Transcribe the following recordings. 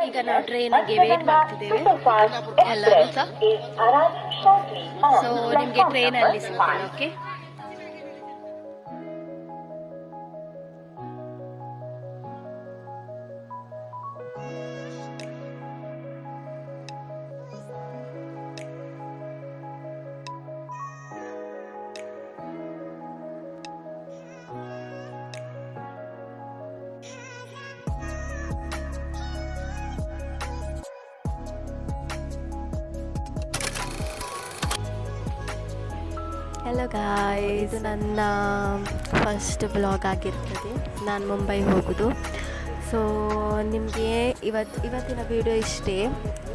ಈಗ ನಾವು ಟ್ರೈನಿಗೆ ವೇಟ್ ಮಾಡ್ತಿದ್ದೇವೆ ಎಲ್ಲರೂ ಸಹ. ಸೊ ನಿಮಗೆ ಟ್ರೈನಲ್ಲಿ ಸಿಗ್ತೇನೆ. ಓಕೆ, ಹಲೋ ಗಾಯ್ಸ್, ಇದು ನನ್ನ ಫಸ್ಟ್ ಬ್ಲಾಗ್ ಆಗಿರ್ತದೆ. ನಾನು ಮುಂಬೈ ಹೋಗೋದು. ಸೊ ನಿಮಗೆ ಇವತ್ತಿನ ವಿಡಿಯೋ ಇಷ್ಟೇ.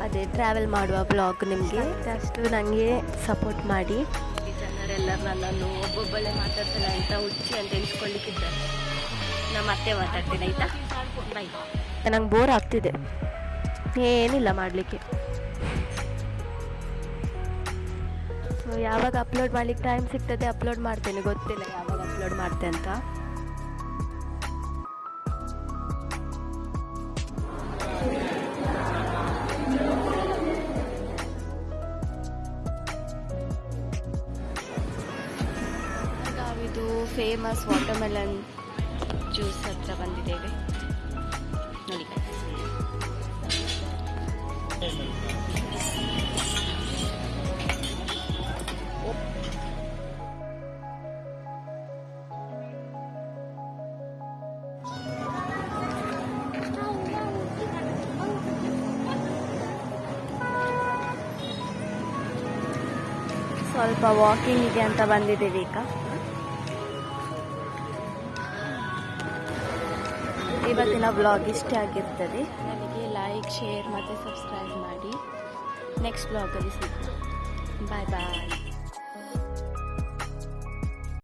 ಅದೇ ಟ್ರಾವೆಲ್ ಮಾಡುವ ಬ್ಲಾಗ್. ನಿಮಗೆ ಅಷ್ಟು ನನಗೆ ಸಪೋರ್ಟ್ ಮಾಡಿ. ಈ ಜನರೆಲ್ಲ ನನ್ನನ್ನು ಒಬ್ಬೊಬ್ಬಳೆ ಮಾತಾಡ್ತಾರೆ ಅಂತ ಹುಚ್ಚಿ ಅಂತ ಎಣಿಸ್ಕೊಳ್ಳಿಕ್ಕಿದ್ದಾರೆ. ನಾನು ಮತ್ತೆ ಮಾತಾಡ್ತೀನಿ ಆಯಿತಾ? ಬೈ. ನಂಗೆ ಬೋರ್ ಆಗ್ತಿದೆ, ಏನಿಲ್ಲ ಮಾಡಲಿಕ್ಕೆ. ಸೊ ಯಾವಾಗ ಅಪ್ಲೋಡ್ ಮಾಡ್ಲಿಕ್ಕೆ ಟೈಮ್ ಸಿಗ್ತದೆ ಅಪ್ಲೋಡ್ ಮಾಡ್ತೇನೆ. ಗೊತ್ತಿಲ್ಲ ಯಾವಾಗ ಅಪ್ಲೋಡ್ ಮಾಡ್ತೆ ಅಂತ. ನಾವಿದು ಫೇಮಸ್ ವಾಟರ್ಮೆಲನ್ ಜ್ಯೂಸ್ ಹತ್ರ ಬಂದಿದ್ದೇವೆ ನೋಡಿ. ಸ್ವಲ್ಪ ವಾಕಿಂಗಿಗೆ ಅಂತ ಬಂದಿದ್ದೀವಿ ಈಗ. ಇವತ್ತಿನ ಬ್ಲಾಗ್ ಇಷ್ಟೇ ಆಗಿರ್ತದೆ. ನನಗೆ ಲೈಕ್, ಶೇರ್ ಮತ್ತು ಸಬ್ಸ್ಕ್ರೈಬ್ ಮಾಡಿ. ನೆಕ್ಸ್ಟ್ ಬ್ಲಾಗಲ್ಲಿ ಸಿಗೋಣ. ಬಾಯ್ ಬಾಯ್.